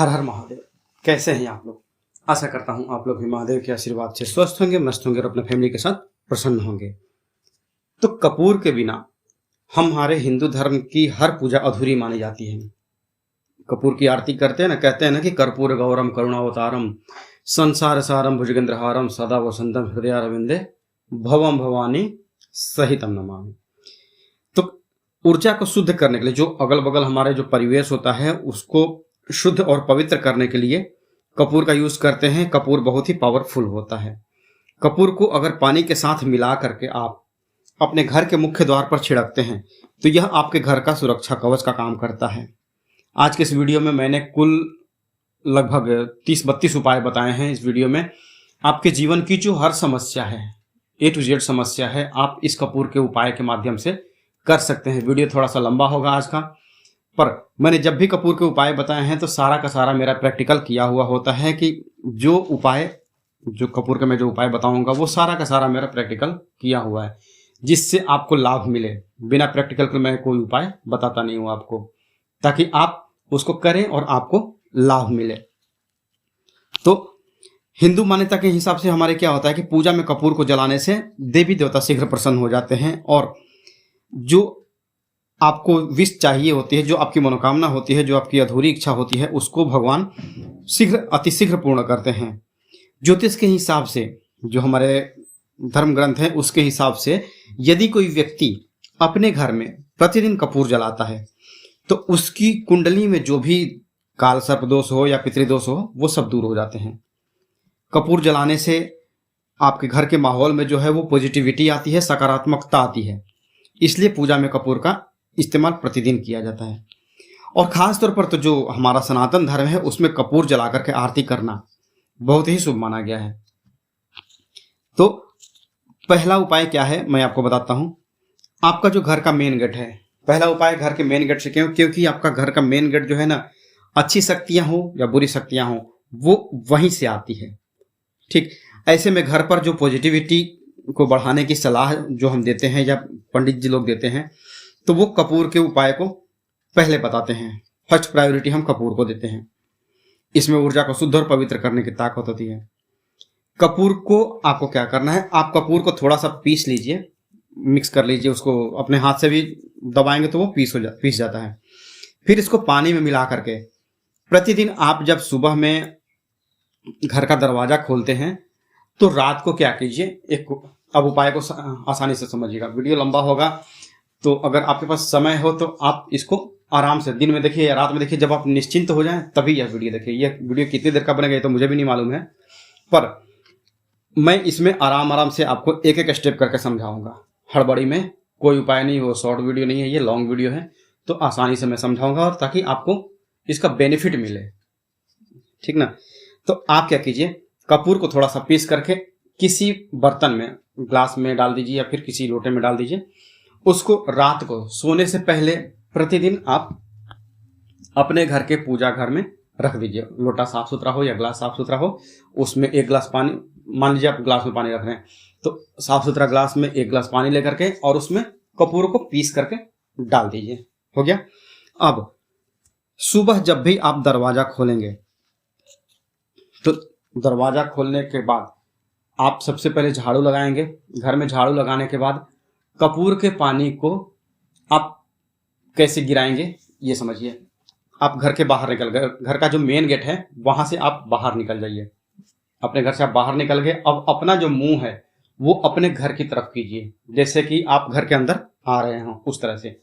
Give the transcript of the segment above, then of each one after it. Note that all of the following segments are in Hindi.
हर हर महादेव। कैसे हैं आप लोग? आशा करता हूं आप लोग भी महादेव के आशीर्वाद से स्वस्थ होंगे, मस्त होंगे और अपने फैमिली के साथ प्रसन्न होंगे। तो कपूर के बिना हमारे हिंदू धर्म की हर पूजा अधूरी मानी जाती है। कपूर की आरती करते हैं ना, कहते हैं ना कि कर्पूर गौरम करुणावतारम संसार सारम भुजगेंद्रहारम सदा वसंतम हृदयारविंदे भवम भवानी सहितम नमामि। तो ऊर्जा को शुद्ध करने के लिए, जो अगल बगल हमारे जो परिवेश होता है उसको शुद्ध और पवित्र करने के लिए कपूर का यूज करते हैं। कपूर बहुत ही पावरफुल होता है। कपूर को अगर पानी के साथ मिला करके आप अपने घर के मुख्य द्वार पर छिड़कते हैं तो यह आपके घर का सुरक्षा कवच का काम करता है। आज के इस वीडियो में मैंने कुल लगभग 30-32 उपाय बताए हैं। इस वीडियो में आपके जीवन की जो हर समस्या है, A to Z समस्या है, आप इस कपूर के उपाय के माध्यम से कर सकते हैं। वीडियो थोड़ा सा लंबा होगा आज का, पर मैंने जब भी कपूर के उपाय बताए हैं तो सारा का सारा मेरा प्रैक्टिकल किया हुआ होता है कि जो कपूर के मैं जो उपाय बताऊंगा वो सारा का सारा मेरा प्रैक्टिकल किया हुआ है, जिससे आपको लाभ मिले। बिना प्रैक्टिकल के मैं कोई उपाय बताता नहीं हूं आपको, ताकि आप उसको करें और आपको लाभ मिले। तो हिंदू मान्यता के हिसाब से हमारे क्या होता है कि पूजा में कपूर को जलाने से देवी देवता शीघ्र प्रसन्न हो जाते हैं और जो आपको विश चाहिए होती है, जो आपकी मनोकामना होती है, जो आपकी अधूरी इच्छा होती है, उसको भगवान अतिशीघ्र पूर्ण करते हैं। ज्योतिष के हिसाब से, जो हमारे धर्म ग्रंथ है उसके हिसाब से, यदि कोई व्यक्ति अपने घर में प्रतिदिन कपूर जलाता है तो उसकी कुंडली में जो भी काल सर्प दोष हो या पितृदोष हो वो सब दूर हो जाते हैं। कपूर जलाने से आपके घर के माहौल में जो है वो पॉजिटिविटी आती है, सकारात्मकता आती है। इसलिए पूजा में कपूर का इस्तेमाल प्रतिदिन किया जाता है। और खास तौर पर तो जो हमारा सनातन धर्म है उसमें कपूर जला करके आरती करना बहुत ही शुभ माना गया है। तो पहला उपाय क्या है मैं आपको बताता हूं। आपका जो घर का मेन गेट है, पहला उपाय घर के मेन गेट से क्योंकि आपका घर का मेन गेट जो है ना, अच्छी शक्तियां हो या बुरी शक्तियां हो वो वहीं से आती है। ठीक, ऐसे में घर पर जो पॉजिटिविटी को बढ़ाने की सलाह जो हम देते हैं या पंडित जी लोग देते हैं, तो वो कपूर के उपाय को पहले बताते हैं। फर्स्ट प्रायोरिटी हम कपूर को देते हैं। इसमें ऊर्जा को शुद्ध और पवित्र करने की ताकत होती है। कपूर को आपको क्या करना है, आप कपूर को थोड़ा सा पीस लीजिए, मिक्स कर लीजिए, उसको अपने हाथ से भी दबाएंगे तो वो पीस जाता है। फिर इसको पानी में मिला करके प्रतिदिन आप जब सुबह में घर का दरवाजा खोलते हैं तो रात को क्या कीजिए, अब उपाय को आसानी से समझिएगा, वीडियो लंबा होगा तो अगर आपके पास समय हो तो आप इसको आराम से दिन में देखिए या रात में देखिए, जब आप निश्चिंत हो जाएं तभी यह वीडियो देखिए। यह वीडियो कितनी देर का बनेगा ये तो मुझे भी नहीं मालूम है, पर मैं इसमें आराम से आपको एक एक स्टेप करके समझाऊंगा। हड़बड़ी में कोई उपाय नहीं हो, शॉर्ट वीडियो नहीं है, ये लॉन्ग वीडियो है, तो आसानी से मैं समझाऊंगा और ताकि आपको इसका बेनिफिट मिले। ठीक ना? तो आप क्या कीजिए, कपूर को थोड़ा सा पीस करके किसी बर्तन में, ग्लास में डाल दीजिए या फिर किसी लोटे में डाल दीजिए। उसको रात को सोने से पहले प्रतिदिन आप अपने घर के पूजा घर में रख दीजिए। लोटा साफ सुथरा हो या ग्लास साफ सुथरा हो, उसमें एक ग्लास पानी, मान लीजिए आप ग्लास में पानी रख रहे हैं तो साफ सुथरा ग्लास में एक ग्लास पानी लेकर के और उसमें कपूर को पीस करके डाल दीजिए। हो गया। अब सुबह जब भी आप दरवाजा खोलेंगे तो दरवाजा खोलने के बाद आप सबसे पहले झाड़ू लगाएंगे। घर में झाड़ू लगाने के बाद कपूर के पानी को आप कैसे गिराएंगे ये समझिए। आप घर के बाहर निकल गए, घर का जो मेन गेट है वहां से आप बाहर निकल जाइए। अपने घर से आप बाहर निकल गए, अब अपना जो मुंह है वो अपने घर की तरफ कीजिए, जैसे कि आप घर के अंदर आ रहे हो उस तरह से।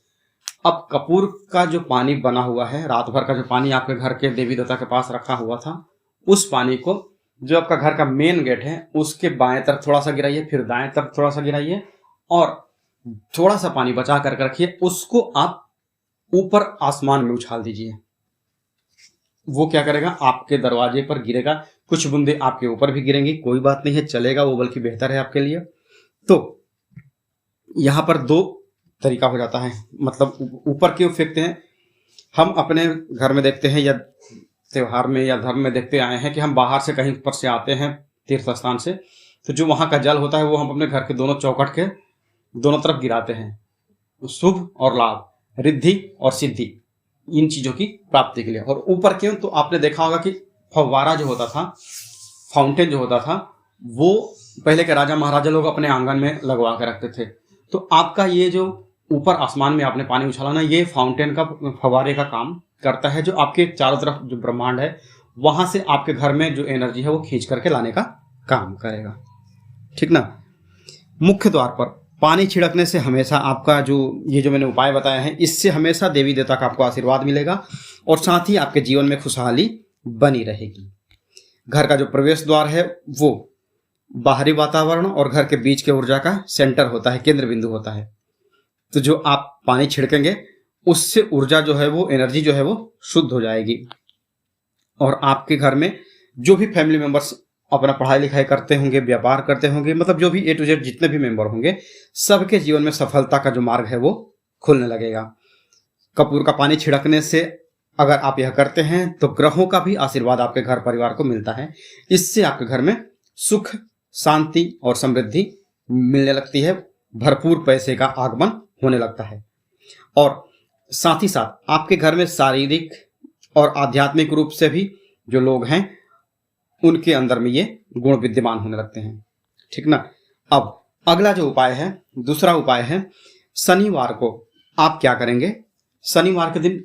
अब कपूर का जो पानी बना हुआ है, रात भर का जो पानी आपके घर के देवी देवता के पास रखा हुआ था, उस पानी को जो आपका घर का मेन गेट है उसके बाएं तरफ थोड़ा सा गिराइए, फिर दाएं तरफ थोड़ा सा गिराइए और थोड़ा सा पानी बचा कर रखिए। उसको आप ऊपर आसमान में उछाल दीजिए। वो क्या करेगा, आपके दरवाजे पर गिरेगा, कुछ बूंदे आपके ऊपर भी गिरेंगी, कोई बात नहीं है, चलेगा वो, बल्कि बेहतर है आपके लिए। तो यहां पर दो तरीका हो जाता है, मतलब ऊपर क्यों फेंकते हैं, हम अपने घर में देखते हैं या त्योहार में या धर्म में देखते आए हैं कि हम बाहर से कहीं पर से आते हैं तीर्थ स्थान से, तो जो वहां का जल होता है वो हम अपने घर के दोनों चौखट के दोनों तरफ गिराते हैं। शुभ और लाभ, रिद्धि और सिद्धि, इन चीजों की प्राप्ति के लिए। और ऊपर क्यों, तो आपने देखा होगा कि फव्वारा जो होता था, फाउंटेन जो होता था, वो पहले के राजा महाराजा लोग अपने आंगन में लगवा के रखते थे। तो आपका ये जो ऊपर आसमान में आपने पानी उछाला ना, ये फाउंटेन का, फव्वारे का काम करता है, जो आपके चारों तरफ जो ब्रह्मांड है वहां से आपके घर में जो एनर्जी है वो खींच करके लाने का काम करेगा। ठीक ना। मुख्य द्वार पर पानी छिड़कने से हमेशा आपका जो ये जो मैंने उपाय बताया है, इससे हमेशा देवी देवता का आपको आशीर्वाद मिलेगा और साथ ही आपके जीवन में खुशहाली बनी रहेगी। घर का जो प्रवेश द्वार है वो बाहरी वातावरण और घर के बीच के ऊर्जा का सेंटर होता है, केंद्र बिंदु होता है। तो जो आप पानी छिड़केंगे उससे ऊर्जा जो है वो, एनर्जी जो है वो शुद्ध हो जाएगी। और आपके घर में जो भी फैमिली मेंबर्स अपना पढ़ाई लिखाई करते होंगे, व्यापार करते होंगे, मतलब जो भी A to Z जितने भी मेंबर होंगे, सबके जीवन में सफलता का जो मार्ग है वो खुलने लगेगा। कपूर का पानी छिड़कने से अगर आप यह करते हैं तो ग्रहों का भी आशीर्वाद आपके घर परिवार को मिलता है। इससे आपके घर में सुख, शांति और समृद्धि मिलने लगती है, भरपूर पैसे का आगमन होने लगता है। और साथ ही साथ आपके घर में शारीरिक और आध्यात्मिक रूप से भी जो लोग हैं उनके अंदर में ये गुण विद्यमान होने लगते हैं। ठीक ना। अब अगला जो उपाय है, दूसरा उपाय है, शनिवार को आप क्या करेंगे। शनिवार के दिन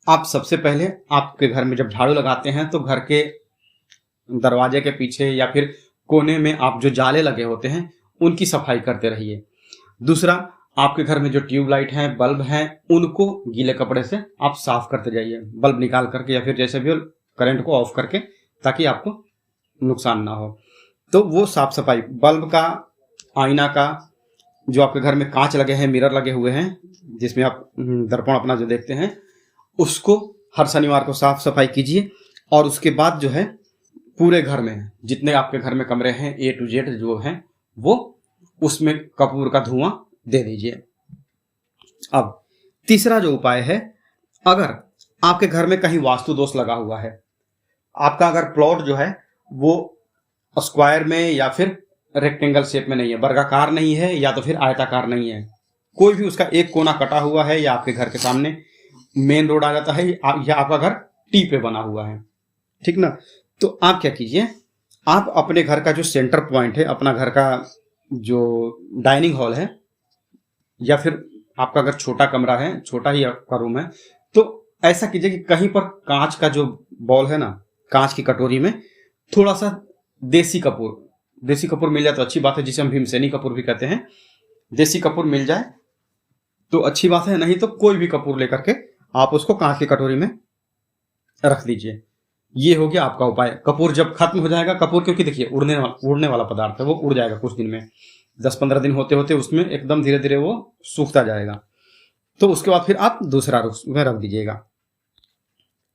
आप सबसे पहले आपके घर में जब झाड़ू लगाते हैं तो घर के दरवाजे के पीछे या फिर कोने में आप जो जाले लगे होते हैं उनकी सफाई करते रहिए। दूसरा, आपके घर में जो ट्यूबलाइट हैं, बल्ब हैं, उनको गीले कपड़े से आप साफ करते जाइए, बल्ब निकाल करके या फिर जैसे भी हो करंट को ऑफ करके, ताकि आपको नुकसान ना हो। तो वो साफ सफाई, बल्ब का, आईना का, जो आपके घर में कांच लगे हैं, मिरर लगे हुए हैं जिसमें आप दर्पण अपना जो देखते हैं, उसको हर शनिवार को साफ सफाई कीजिए। और उसके बाद जो है पूरे घर में जितने आपके घर में कमरे हैं A to Z जो हैं, वो उसमें कपूर का धुआं दे दीजिए। अब तीसरा जो उपाय है, अगर आपके घर में कहीं वास्तु दोष लगा हुआ है, आपका अगर प्लॉट जो है वो स्क्वायर में या फिर रेक्टेंगल शेप में नहीं है, वर्गाकार नहीं है या तो फिर आयताकार नहीं है, कोई भी उसका एक कोना कटा हुआ है, या आपके घर के सामने मेन रोड आ जाता है, या आपका घर टी पे बना हुआ है, ठीक ना, तो आप क्या कीजिए, आप अपने घर का जो सेंटर पॉइंट है, अपना घर का जो डाइनिंग हॉल है, या फिर आपका अगर छोटा कमरा है, छोटा ही आपका रूम है, तो ऐसा कीजिए कि कहीं पर कांच का जो बॉल है ना, कांच की कटोरी में थोड़ा सा देसी कपूर मिल जाए तो अच्छी बात है, जिसे हम भीमसेनी कपूर भी कहते हैं। देसी कपूर मिल जाए तो अच्छी बात है, नहीं तो कोई भी कपूर लेकर के आप उसको कांच की कटोरी में रख दीजिए। ये हो गया आपका उपाय। कपूर जब खत्म हो जाएगा, कपूर क्योंकि देखिए उड़ने वाला पदार्थ है, वो उड़ जाएगा कुछ दिन में, 10-15 दिन होते होते उसमें एकदम धीरे धीरे वो सूखता जाएगा। तो उसके बाद फिर आप दूसरा में रख दीजिएगा।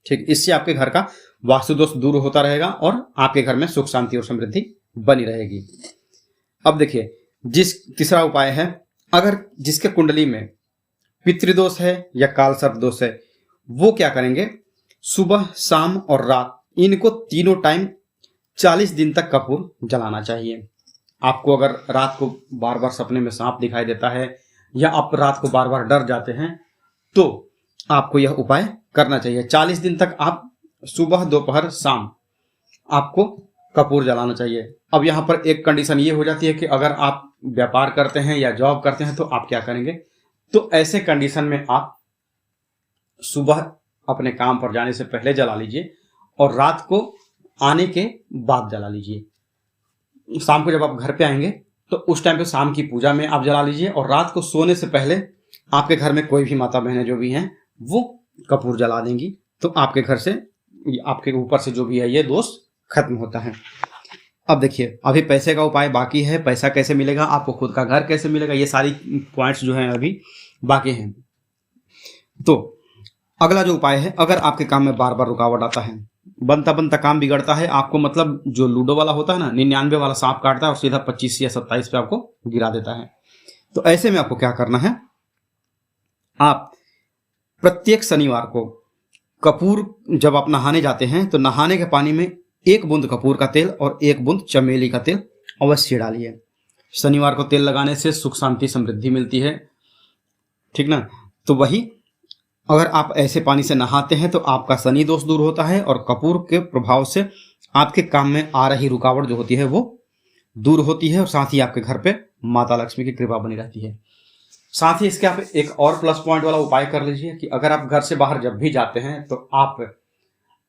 ठीक, इससे आपके घर का वास्तु दोष दूर होता रहेगा और आपके घर में सुख शांति और समृद्धि बनी रहेगी। अब देखिए, तीसरा उपाय है, अगर जिसके कुंडली में पितृदोष है या काल सर्प दोष है, वो क्या करेंगे, सुबह, शाम और रात, इनको तीनों टाइम 40 दिन तक कपूर जलाना चाहिए। आपको अगर रात को बार बार सपने में सांप दिखाई देता है या आप रात को बार बार डर जाते हैं, तो आपको यह उपाय करना चाहिए। 40 दिन तक आप सुबह, दोपहर, शाम आपको कपूर जलाना चाहिए। अब यहाँ पर एक कंडीशन ये हो जाती है कि अगर आप व्यापार करते हैं या जॉब करते हैं तो आप क्या करेंगे, तो ऐसे कंडीशन में आप सुबह अपने काम पर जाने से पहले जला लीजिए और रात को आने के बाद जला लीजिए। शाम को जब आप घर पे आएंगे तो उस टाइम पे शाम की पूजा में आप जला लीजिए, और रात को सोने से पहले आपके घर में कोई भी माता बहनें जो भी हैं वो कपूर जला देंगी, तो आपके घर से, आपके ऊपर से जो भी है ये दोष खत्म होता है। अब देखिए, अभी पैसे का उपाय बाकी है। पैसा कैसे मिलेगा, आपको खुद का घर कैसे मिलेगा, ये सारी पॉइंट्स जो हैं अभी बाकी हैं। तो अगला जो उपाय है, अगर आपके काम में बार बार रुकावट आता है, बनता बनता काम बिगड़ता है, आपको मतलब जो लूडो वाला होता है ना, 99 वाला सांप काटता है और सीधा 25 या 27 पे आपको गिरा देता है, तो ऐसे में आपको क्या करना है, आप प्रत्येक शनिवार को कपूर, जब आप नहाने जाते हैं तो नहाने के पानी में 1 बूंद कपूर का तेल और 1 बूंद चमेली का तेल अवश्य डालिए। शनिवार को तेल लगाने से सुख शांति समृद्धि मिलती है, ठीक ना। तो वही अगर आप ऐसे पानी से नहाते हैं तो आपका शनि दोष दूर होता है और कपूर के प्रभाव से आपके काम में आ रही रुकावट जो होती है वो दूर होती है और साथ ही आपके घर पे माता लक्ष्मी की कृपा बनी रहती है। साथ ही इसके आप एक और प्लस पॉइंट वाला उपाय कर लीजिए कि अगर आप घर से बाहर जब भी जाते हैं तो आप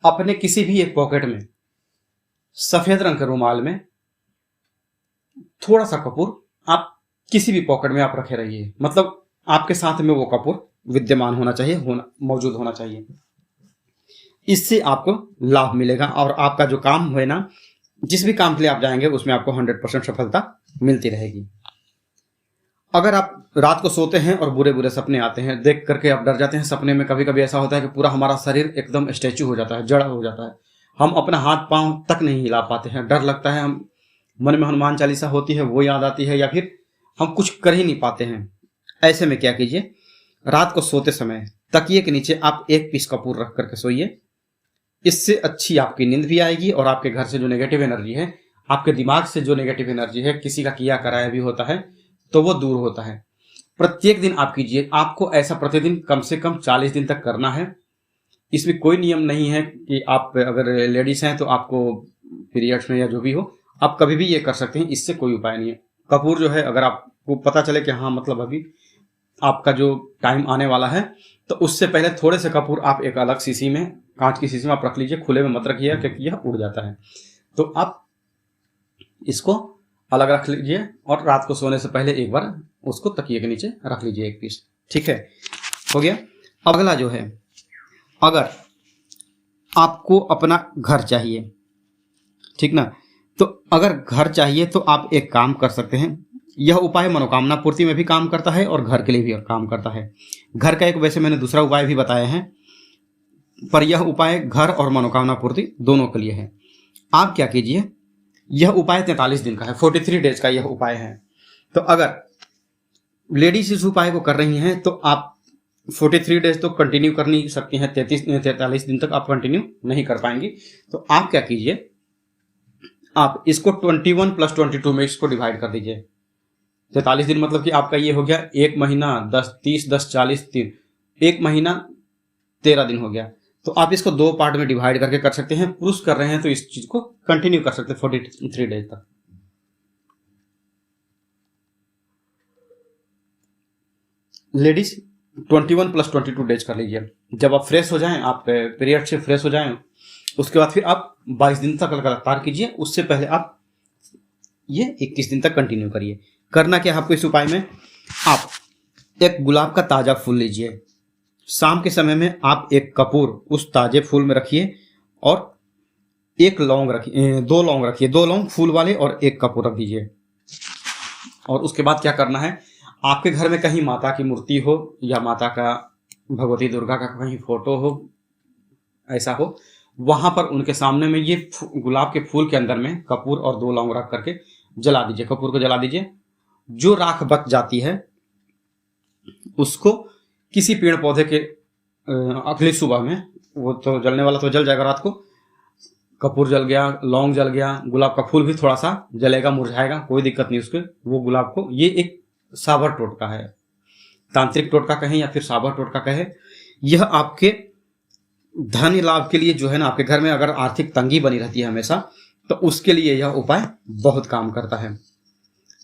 अपने किसी भी एक पॉकेट में सफेद रंग के रुमाल में थोड़ा सा कपूर आप किसी भी पॉकेट में आप रखे रहिए, मतलब आपके साथ में वो कपूर विद्यमान होना चाहिए, मौजूद होना चाहिए। इससे आपको लाभ मिलेगा और आपका जो काम है ना, जिस भी काम के लिए आप जाएंगे उसमें आपको 100% सफलता मिलती रहेगी। अगर आप रात को सोते हैं और बुरे बुरे सपने आते हैं, देख करके आप डर जाते हैं, सपने में कभी कभी ऐसा होता है कि पूरा हमारा शरीर एकदम स्टैचू हो जाता है, जड़ा हो जाता है, हम अपना हाथ पांव तक नहीं हिला पाते हैं, डर लगता है, हम मन में हनुमान चालीसा होती है वो याद आती है, या फिर हम कुछ कर ही नहीं पाते हैं। ऐसे में क्या कीजिए, रात को सोते समय तकिए के नीचे आप एक पीस कपूर रख करके सोइए। इससे अच्छी आपकी नींद भी आएगी और आपके घर से जो नेगेटिव एनर्जी है, आपके दिमाग से जो नेगेटिव एनर्जी है, किसी का किया कराया भी होता है तो वो दूर होता है। प्रत्येक दिन आप कीजिए, आपको ऐसा प्रतिदिन कम से कम 40 दिन तक करना है। इसमें कोई नियम नहीं है कि आप अगर लेडीज हैं तो आपको पीरियड्स में या जो भी हो आप कभी भी ये कर सकते हैं, इससे कोई उपाय नहीं है। कपूर जो है, अगर आपको पता चले कि हाँ मतलब अभी आपका जो टाइम आने वाला है, तो उससे पहले थोड़े से कपूर आप एक अलग शीशी में, कांच की शीशी में आप रख लीजिए, खुले में मत रखिए क्योंकि यह उड़ जाता है। तो आप इसको अलग रख लीजिए और रात को सोने से पहले एक बार उसको तकिए के नीचे रख लीजिए एक पीस। ठीक है, हो गया। अगला जो है, अगर आपको अपना घर चाहिए, ठीक ना, तो अगर घर चाहिए तो आप एक काम कर सकते हैं। यह उपाय मनोकामना पूर्ति में भी काम करता है और घर के लिए भी काम करता है। घर का एक वैसे मैंने दूसरा उपाय भी बताया है, पर यह उपाय घर और मनोकामना पूर्ति दोनों के लिए है। आप क्या कीजिए, यह उपाय 43 दिन का है, 43 डेज का यह उपाय है। तो अगर लेडीज इस उपाय को कर रही हैं तो आप 43 डेज तो कंटिन्यू कर नहीं सकती हैं, 43 दिन तक आप कंटिन्यू नहीं कर पाएंगी। तो आप क्या कीजिए, आप इसको 21 + 22 में इसको डिवाइड कर दीजिए। 43 दिन मतलब कि आपका ये हो गया 1 महीना 10 30 10 40 3, 1 महीना 13 दिन हो गया। तो आप इसको 2 पार्ट में डिवाइड करके कर सकते हैं। पुरुष कर रहे हैं तो इस चीज को कंटिन्यू कर सकते हैं 43 डेज तक। लेडीज 21 + 22 डेज कर लीजिए। जब आप फ्रेश हो जाएं, आप पीरियड से फ्रेश हो जाएं, उसके बाद फिर आप 22 दिन तक लगातार कीजिए। उससे पहले आप ये 21 दिन तक कंटिन्यू करिए। करना क्या है आपको इस उपाय में, आप एक गुलाब का ताजा फूल लीजिए, शाम के समय में आप एक कपूर उस ताजे फूल में रखिए और एक लौंग रखिए, 2 लौंग रखिए, 2 लौंग फूल वाले और एक कपूर रख दीजिए। और उसके बाद क्या करना है, आपके घर में कहीं माता की मूर्ति हो या माता का, भगवती दुर्गा का कहीं फोटो हो, ऐसा हो, वहां पर उनके सामने में ये गुलाब के फूल के अंदर में कपूर और 2 लौंग रख करके जला दीजिए। कपूर को जला दीजिए। जो राख बच जाती है उसको किसी पेड़ पौधे के अगली सुबह में, वो तो जलने वाला तो जल जाएगा, रात को कपूर जल गया, लौंग जल गया, गुलाब का फूल भी थोड़ा सा जलेगा, मुरझाएगा, कोई दिक्कत नहीं उसके, वो गुलाब को, ये एक साबर टोटका है, तांत्रिक टोटका कहें या फिर साबर टोटका कहें। यह आपके धन लाभ के लिए जो है ना, आपके घर में अगर आर्थिक तंगी बनी रहती है हमेशा, तो उसके लिए यह उपाय बहुत काम करता है।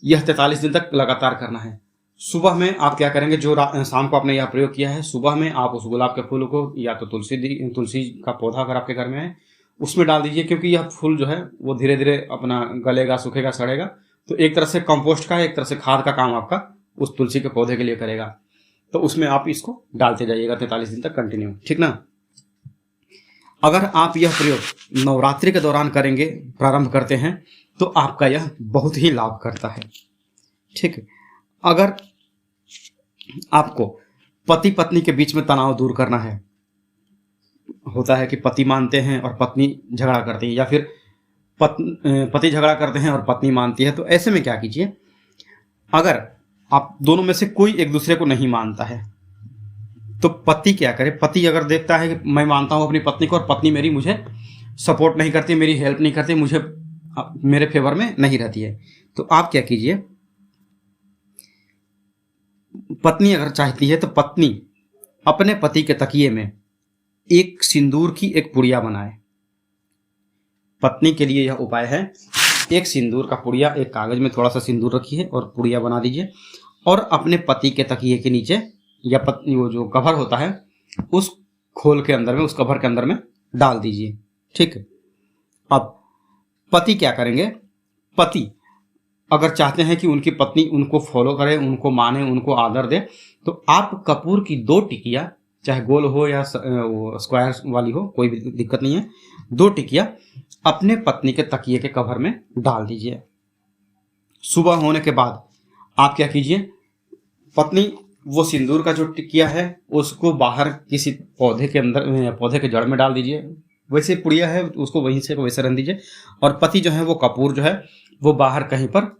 यह 43 दिन तक लगातार करना है। सुबह में आप क्या करेंगे, जो शाम को आपने यह प्रयोग किया है, सुबह में आप उस गुलाब के फूल को या तो तुलसी का पौधा अगर आपके घर में है उसमें डाल दीजिए, क्योंकि यह फूल जो है वो धीरे धीरे अपना गलेगा, सूखेगा, सड़ेगा, तो एक तरह से कंपोस्ट का, एक तरह से खाद का काम आपका उस तुलसी के पौधे के लिए करेगा। तो उसमें आप इसको डालते जाइएगा 43 दिन तक कंटिन्यू, ठीक ना। अगर आप यह प्रयोग नवरात्रि के दौरान करेंगे, प्रारंभ करते हैं, तो आपका यह बहुत ही लाभ करता है, ठीक है। अगर आपको पति पत्नी के बीच में तनाव दूर करना है, होता है कि पति मानते हैं और पत्नी झगड़ा करती है, या फिर पति झगड़ा करते हैं और पत्नी मानती है, तो ऐसे में क्या कीजिए, अगर आप दोनों में से कोई एक दूसरे को नहीं मानता है तो पति क्या करे, पति अगर देखता है कि मैं मानता हूं अपनी पत्नी को और पत्नी मेरी मुझे सपोर्ट नहीं करती, मेरी हेल्प नहीं करती, मुझे मेरे फेवर में नहीं रहती है, तो आप क्या कीजिए, पत्नी अगर चाहती है तो पत्नी अपने पति के तकिए में एक सिंदूर की एक पुड़िया बनाए। पत्नी के लिए यह उपाय है। एक सिंदूर का पुड़िया, एक कागज में थोड़ा सा सिंदूर रखिए और पुड़िया बना दीजिए और अपने पति के तकिए के नीचे या पत्नी वो जो कवर होता है उस खोल के अंदर में, उस कवर के अंदर में डाल दीजिए। ठीक है। अब पति क्या करेंगे? पति अगर चाहते हैं कि उनकी पत्नी उनको फॉलो करे, उनको माने, उनको आदर दे, तो आप कपूर की 2 टिकिया, चाहे गोल हो या स्क्वायर वाली हो, कोई भी दिक्कत नहीं है, 2 टिकिया अपने पत्नी के तकिए के कवर में डाल दीजिए। सुबह होने के बाद आप क्या कीजिए, पत्नी वो सिंदूर का जो टिकिया है उसको बाहर किसी पौधे के अंदर, पौधे के जड़ में डाल दीजिए। वैसे पुड़िया है उसको वहीं से वैसे रख दीजिए और पति जो है वो कपूर जो है वो बाहर कहीं पर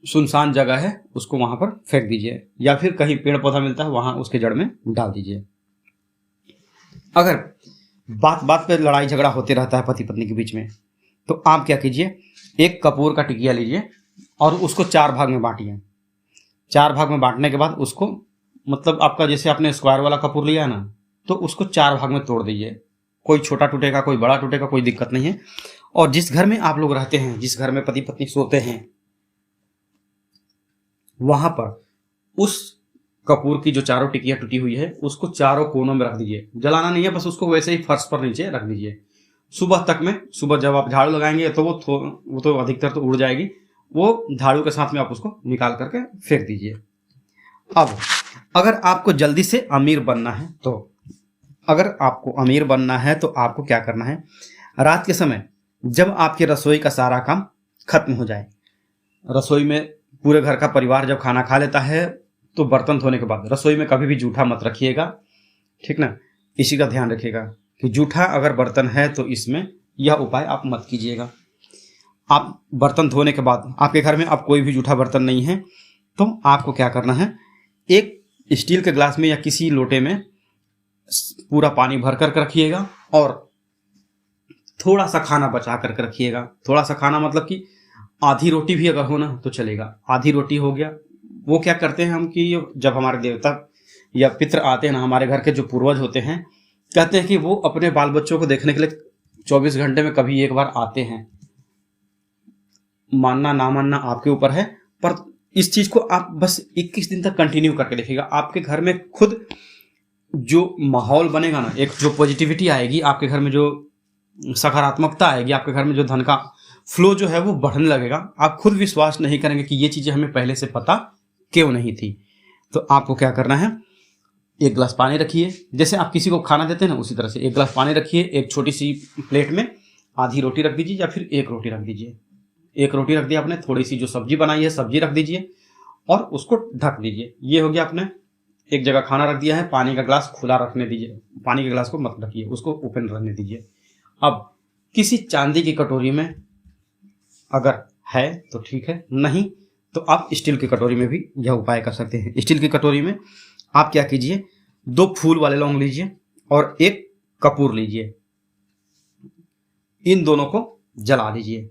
सुनसान जगह है उसको वहां पर फेंक दीजिए, या फिर कहीं पेड़ पौधा मिलता है वहां उसके जड़ में डाल दीजिए। अगर बात बात पे लड़ाई झगड़ा होते रहता है पति पत्नी के बीच में, तो आप क्या कीजिए, एक कपूर का टिकिया लीजिए और उसको 4 भाग में बांटिए। 4 भाग में बांटने के बाद उसको, मतलब आपका जैसे आपने स्क्वायर वाला कपूर लिया है ना, तो उसको 4 भाग में तोड़ दीजिए। कोई छोटा टूटेगा, कोई बड़ा टूटेगा, कोई दिक्कत नहीं है। और जिस घर में आप लोग रहते हैं, जिस घर में पति पत्नी सोते हैं, वहां पर उस कपूर की जो चारों टिकिया टूटी हुई है उसको चारों कोनों में रख दीजिए। जलाना नहीं है, बस उसको वैसे ही फर्श पर नीचे रख दीजिए। सुबह तक में, सुबह जब आप झाड़ू लगाएंगे तो वो तो अधिकतर तो उड़ जाएगी, वो झाड़ू के साथ में आप उसको निकाल करके फेंक दीजिए। अब अगर आपको जल्दी से अमीर बनना है तो आपको क्या करना है, रात के समय जब आपके रसोई का सारा काम खत्म हो जाए, रसोई में पूरे घर का परिवार जब खाना खा लेता है, तो बर्तन धोने के बाद रसोई में कभी भी जूठा मत रखिएगा। ठीक ना, इसी का ध्यान रखिएगा कि जूठा अगर बर्तन है तो इसमें यह उपाय आप मत कीजिएगा। आप बर्तन धोने के बाद आपके घर में अब कोई भी जूठा बर्तन नहीं है, तो आपको क्या करना है, एक स्टील के ग्लास में या किसी लोटे में पूरा पानी भर कर रखिएगा और थोड़ा सा खाना बचा कर रखिएगा। थोड़ा सा खाना मतलब कि आधी रोटी भी अगर हो ना तो चलेगा, आधी रोटी हो गया। वो क्या करते हैं हम कि जब हमारे देवता या पितृ आते हैं ना, हमारे घर के जो पूर्वज होते हैं, कहते हैं कि वो अपने बाल बच्चों को देखने के लिए 24 घंटे में कभी एक बार आते हैं। मानना ना मानना आपके ऊपर है, पर इस चीज को आप बस 21 दिन तक कंटिन्यू करके देखिएगा। आपके घर में खुद जो माहौल बनेगा ना, एक जो पॉजिटिविटी आएगी आपके घर में, जो सकारात्मकता आएगी आपके घर में, जो धन का फ्लो जो है वो बढ़ने लगेगा। आप खुद विश्वास नहीं करेंगे कि ये चीजें हमें पहले से पता क्यों नहीं थी। तो आपको क्या करना है, एक गिलास पानी रखिए, जैसे आप किसी को खाना देते हैं ना उसी तरह से एक गिलास पानी रखिए। एक छोटी सी प्लेट में आधी रोटी रख दीजिए या फिर एक रोटी रख दीजिए। एक रोटी रख दी आपने, थोड़ी सी जो सब्जी बनाई है सब्जी रख दीजिए और उसको ढक दीजिए। ये हो गया, आपने एक जगह खाना रख दिया है। पानी का ग्लास खुला रखने दीजिए, पानी के ग्लास को मत रखिए, उसको ओपन रहने दीजिए। अब किसी चांदी की कटोरी में अगर है तो ठीक है, नहीं तो आप स्टील की कटोरी में भी यह उपाय कर सकते हैं। स्टील की कटोरी में आप क्या कीजिए, 2 फूल वाले लौंग लीजिए और एक कपूर लीजिए। इन दोनों को जला दीजिए।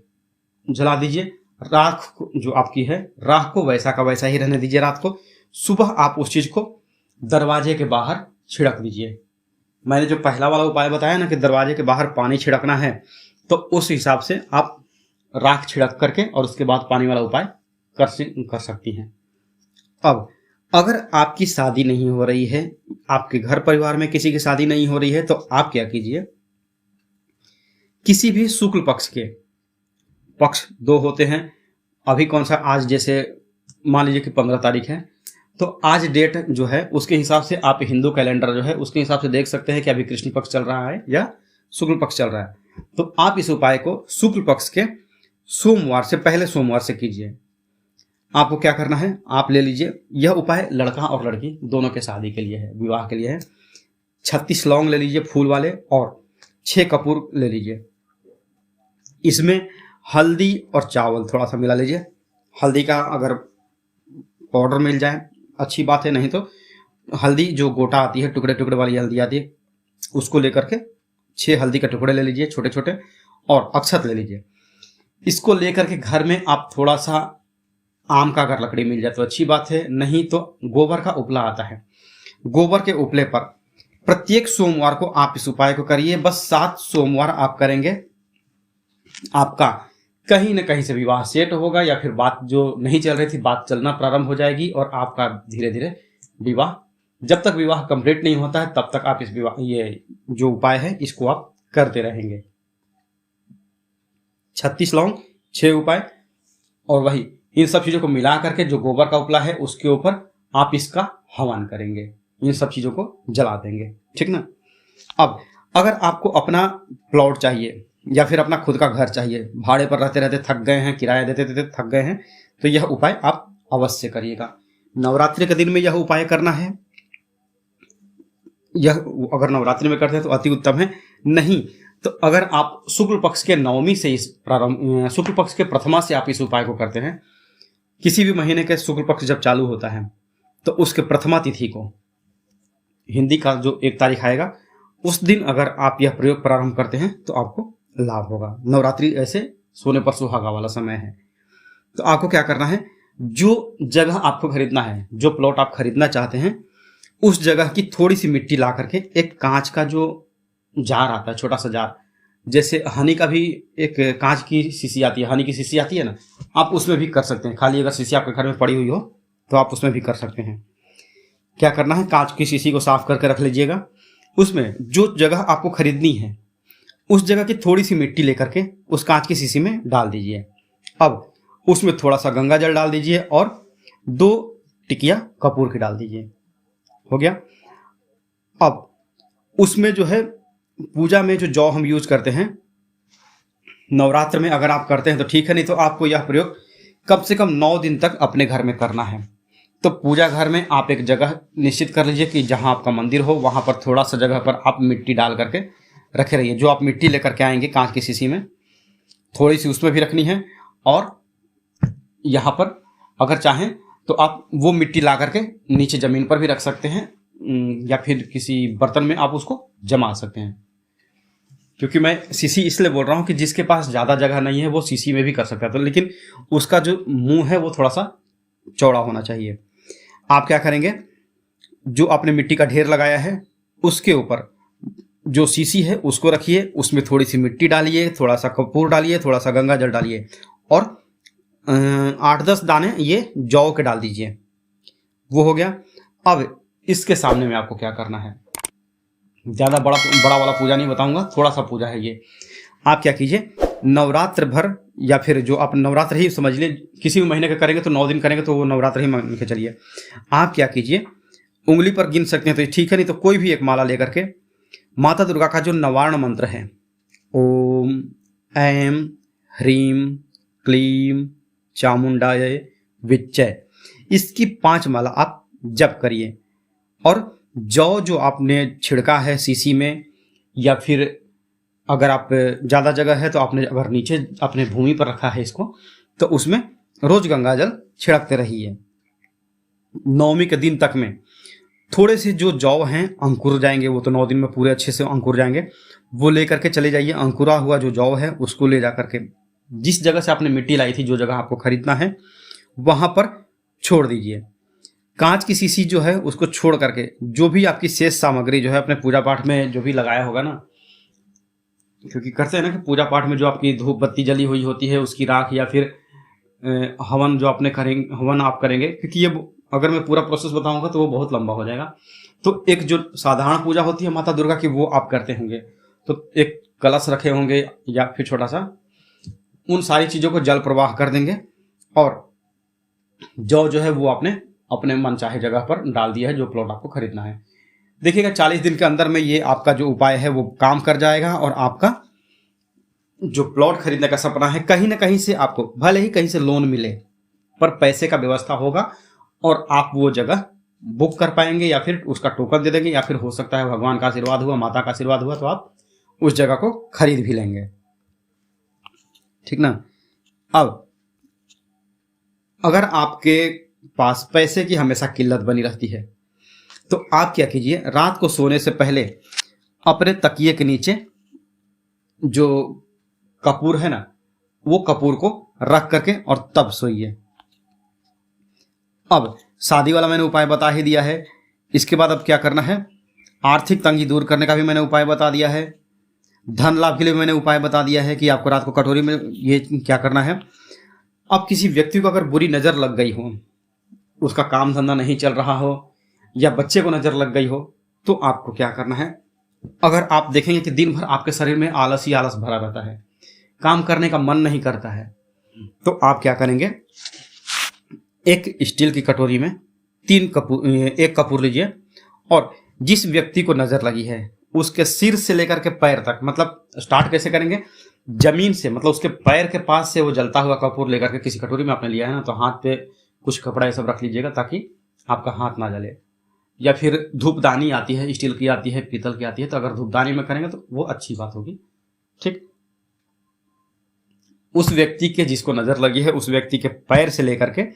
राख जो आपकी है, राख को वैसा का वैसा ही रहने दीजिए रात को। सुबह आप उस चीज को दरवाजे के बाहर छिड़क दीजिए। मैंने जो पहला वाला उपाय बताया ना कि दरवाजे के बाहर पानी छिड़कना है, तो उस हिसाब से आप राख छिड़क करके और उसके बाद पानी वाला उपाय कर सकती हैं। अब अगर आपकी शादी नहीं हो रही है, आपके घर परिवार में किसी की शादी नहीं हो रही है, तो आप क्या कीजिए, किसी भी शुक्ल पक्ष के, पक्ष 2 होते हैं। अभी कौन सा, आज जैसे मान लीजिए कि 15 तारीख है, तो आज डेट जो है उसके हिसाब से आप हिंदू कैलेंडर जो है उसके हिसाब से देख सकते हैं कि अभी कृष्ण पक्ष चल रहा है या शुक्ल पक्ष चल रहा है। तो आप इस उपाय को शुक्ल पक्ष के सोमवार से, पहले सोमवार से कीजिए। आपको क्या करना है, आप ले लीजिए, यह उपाय लड़का और लड़की दोनों के शादी के लिए है, विवाह के लिए है। 36 लौंग ले लीजिए फूल वाले और 6 कपूर ले लीजिए। इसमें हल्दी और चावल थोड़ा सा मिला लीजिए। हल्दी का अगर पाउडर मिल जाए अच्छी बात है, नहीं तो हल्दी जो गोटा आती है, टुकड़े टुकड़े वाली हल्दी आती है, उसको लेकर के 6 हल्दी के टुकड़े ले लीजिए छोटे छोटे, और अक्षत ले लीजिए। इसको लेकर के घर में आप थोड़ा सा आम का अगर लकड़ी मिल जाए तो अच्छी बात है, नहीं तो गोबर का उपला आता है, गोबर के उपले पर प्रत्येक सोमवार को आप इस उपाय को करिए। बस 7 सोमवार आप करेंगे, आपका कहीं न कहीं से विवाह सेट होगा, या फिर बात जो नहीं चल रही थी बात चलना प्रारंभ हो जाएगी, और आपका धीरे धीरे विवाह, जब तक विवाह कंप्लीट नहीं होता है तब तक आप इस विवाह, ये जो उपाय है इसको आप करते रहेंगे। 36 लौंग, 6 उपाय, और वही इन सब चीजों को मिला करके जो गोबर का उपला है उसके ऊपर आप इसका हवन करेंगे, इन सब चीजों को जला देंगे, ठीक ना। अब अगर आपको अपना प्लॉट चाहिए या फिर अपना खुद का घर चाहिए, भाड़े पर रहते रहते थक गए हैं, किराया देते देते थक गए हैं, तो यह उपाय आप अवश्य करिएगा। नवरात्रि के दिन में यह उपाय करना है। यह अगर नवरात्रि में करते हैं तो अति उत्तम है, नहीं तो अगर आप शुक्ल पक्ष के नवमी से इस प्रारंभ, शुक्ल पक्ष के प्रथमा से आप इस उपाय को करते हैं, किसी भी महीने के शुक्ल पक्ष जब चालू होता है तो उसके प्रथमा तिथि को, हिंदी का जो 1 तारीख आएगा उस दिन अगर आप यह प्रयोग प्रारंभ करते हैं तो आपको लाभ होगा। नवरात्रि ऐसे सोने पर सुहागा वाला समय है। तो आपको क्या करना है, जो जगह आपको खरीदना है, जो प्लॉट आप खरीदना चाहते हैं, उस जगह की थोड़ी सी मिट्टी ला करके एक कांच का जो जार आता है, छोटा सा जार, जैसे हनी का भी एक कांच की शीशी आती है, हनी की शीशी आती है ना, आप उसमें भी कर सकते हैं। खाली अगर शीशी आपके घर में पड़ी हुई हो तो आप उसमें भी कर सकते हैं। क्या करना है, कांच की शीशी को साफ करके रख लीजिएगा। उसमें जो जगह आपको खरीदनी है उस जगह की थोड़ी सी मिट्टी लेकर के उस कांच की शीशी में डाल दीजिए। अब उसमें थोड़ा सा गंगा जल डाल दीजिए और 2 टिकिया कपूर की डाल दीजिए। हो गया। अब उसमें जो है पूजा में जो जौ हम यूज करते हैं, नवरात्र में अगर आप करते हैं तो ठीक है, नहीं तो आपको यह प्रयोग कम से कम 9 दिन तक अपने घर में करना है। तो पूजा घर में आप एक जगह निश्चित कर लीजिए कि जहां आपका मंदिर हो, वहां पर थोड़ा सा जगह पर आप मिट्टी डाल करके रखे रहिए। जो आप मिट्टी लेकर के आएंगे कांच की शीशी में, थोड़ी सी उसमें भी रखनी है, और यहाँ पर अगर चाहें तो आप वो मिट्टी ला करके नीचे जमीन पर भी रख सकते हैं, या फिर किसी बर्तन में आप उसको जमा सकते हैं। क्योंकि मैं शीशी इसलिए बोल रहा हूँ कि जिसके पास ज़्यादा जगह नहीं है वो शीशी में भी कर सकता है, तो लेकिन उसका जो मुंह है वो थोड़ा सा चौड़ा होना चाहिए। आप क्या करेंगे, जो आपने मिट्टी का ढेर लगाया है उसके ऊपर जो शीशी है उसको रखिए, उसमें थोड़ी सी मिट्टी डालिए, थोड़ा सा कपूर डालिए, थोड़ा सा गंगा जल डालिए, और 8-10 दाने ये जौ के डाल दीजिए। वो हो गया। अब इसके सामने में आपको क्या करना है, ज़्यादा बड़ा वाला पूजा नहीं बताऊंगा, थोड़ा सा पूजा है ये। आप क्या कीजिए, नवरात्र भर, या फिर जो आप नवरात्र ही समझ लिए, किसी भी महीने का करेंगे तो 9 दिन करेंगे तो वो नवरात्र ही मान के चलिए। आप क्या कीजिए, उंगली पर गिन सकते हैं तो ठीक है, नहीं तो कोई भी एक माला लेकर के माता दुर्गा का जो नवार्ण मंत्र है, ओम ऐं ह्रीं क्लीं चामुंडाय विच्चय, इसकी 5 माला आप जप करिए। और जौ जो आपने छिड़का है शीशी में, या फिर अगर आप ज़्यादा जगह है तो आपने अगर नीचे अपने भूमि पर रखा है इसको, तो उसमें रोज गंगा जल छिड़कते रहिए। 9वीं के दिन तक में थोड़े से जो जौ हैं अंकुर जाएंगे, वो तो 9 दिन में पूरे अच्छे से अंकुर जाएंगे, वो लेकर के चले जाइए। अंकुरा हुआ जो जौ है उसको ले जा करके जिस जगह से आपने मिट्टी लाई थी, जो जगह आपको खरीदना है, वहां पर छोड़ दीजिए। कांच की शीशी जो है उसको छोड़ करके जो भी आपकी शेष सामग्री जो है अपने पूजा पाठ में जो भी लगाया होगा ना, क्योंकि करते हैं ना कि पूजा पाठ में जो आपकी धूप बत्ती जली हुई होती है उसकी राख, या फिर हवन जो आपने करेंगे, हवन आप करेंगे, क्योंकि ये अगर मैं पूरा प्रोसेस बताऊंगा तो वो बहुत लंबा हो जाएगा। तो एक जो साधारण पूजा होती है माता दुर्गा की, वो आप करते होंगे, तो एक कलश रखे होंगे या फिर छोटा सा, उन सारी चीजों को जल प्रवाह कर देंगे, और जौ जो है वो आपने अपने मन चाहे जगह पर डाल दिया है जो प्लॉट आपको खरीदना है। देखिएगा 40 दिन के अंदर में ये आपका जो उपाय है वो काम कर जाएगा, और आपका जो प्लॉट खरीदने का सपना है, कहीं ना कहीं से आपको भले ही कहीं से लोन मिले, पर पैसे का व्यवस्था होगा और आप वो जगह बुक कर पाएंगे, या फिर उसका टोकन दे देंगे, या फिर हो सकता है भगवान का आशीर्वाद हुआ, माता का आशीर्वाद हुआ, तो आप उस जगह को खरीद भी लेंगे। ठीक ना। अब अगर आपके पास पैसे की हमेशा किल्लत बनी रहती है, तो आप क्या कीजिए, रात को सोने से पहले अपने तकिए के नीचे जो कपूर है ना, वो कपूर को रख करके और तब सोइए। अब शादी वाला मैंने उपाय बता ही दिया है इसके बाद अब क्या करना है, आर्थिक तंगी दूर करने का भी मैंने उपाय बता दिया है। धन लाभ के लिए मैंने उपाय बता दिया है कि आपको रात को कटोरी में ये क्या करना है। अब किसी व्यक्ति को अगर बुरी नज़र लग गई हो, उसका काम धंधा नहीं चल रहा हो, या बच्चे को नज़र लग गई हो, तो आपको क्या करना है, अगर आप देखेंगे कि दिन भर आपके शरीर में आलस ही आलस भरा रहता है, काम करने का मन नहीं करता है, तो आप क्या करेंगे, एक स्टील की कटोरी में एक कपूर लीजिए और जिस व्यक्ति को नज़र लगी है उसके सिर से लेकर के पैर तक, मतलब स्टार्ट कैसे करेंगे, जमीन से, मतलब उसके पैर के पास से वो जलता हुआ कपूर लेकर के, किसी कटोरी में आपने लिया है ना, तो हाथ पे कुछ कपड़ा ये सब रख लीजिएगा ताकि आपका हाथ ना जले। या फिर धूपदानी आती है, स्टील की आती है, पीतल की आती है, तो अगर धूपदानी में करेंगे तो वो अच्छी बात होगी। ठीक, उस व्यक्ति के जिसको नज़र लगी है उस व्यक्ति के पैर से लेकर के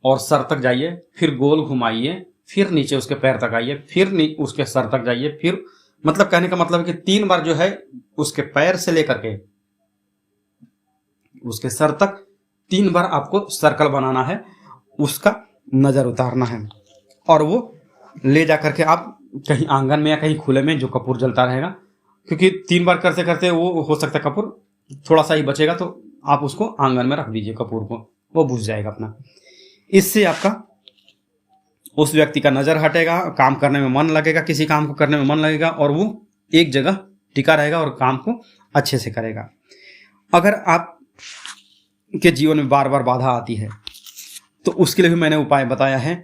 और सर तक जाइए, फिर गोल घुमाइए, फिर नीचे उसके पैर तक आइए, फिर उसके सर तक जाइए, फिर, मतलब कहने का मतलब है कि 3 बार जो है उसके पैर से लेकर के उसके सर तक 3 बार आपको सर्कल बनाना है, उसका नज़र उतारना है और वो ले जा करके आप कहीं आंगन में या कहीं खुले में जो कपूर जलता रहेगा, क्योंकि 3 बार करते करते वो हो सकता है कपूर थोड़ा सा ही बचेगा, तो आप उसको आंगन में रख दीजिए कपूर को, वो बुझ जाएगा अपना। इससे आपका उस व्यक्ति का नज़र हटेगा, काम करने में मन लगेगा, किसी काम को करने में मन लगेगा और वो एक जगह टिका रहेगा और काम को अच्छे से करेगा। अगर आप के जीवन में बार बार बाधा आती है तो उसके लिए भी मैंने उपाय बताया है।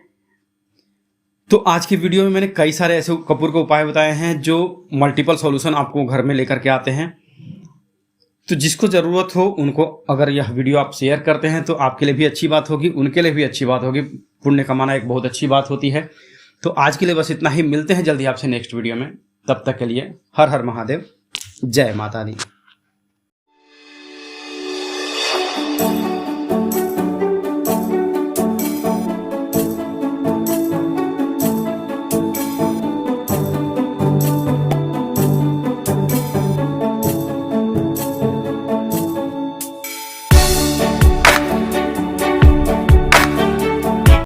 तो आज की वीडियो में मैंने कई सारे ऐसे कपूर के उपाय बताए हैं जो मल्टीपल सॉल्यूशन आपको घर में लेकर के आते हैं। तो जिसको ज़रूरत हो उनको अगर यह वीडियो आप शेयर करते हैं तो आपके लिए भी अच्छी बात होगी, उनके लिए भी अच्छी बात होगी। पुण्य कमाना एक बहुत अच्छी बात होती है। तो आज के लिए बस इतना ही, मिलते हैं जल्दी आपसे नेक्स्ट वीडियो में। तब तक के लिए हर हर महादेव, जय माता दी।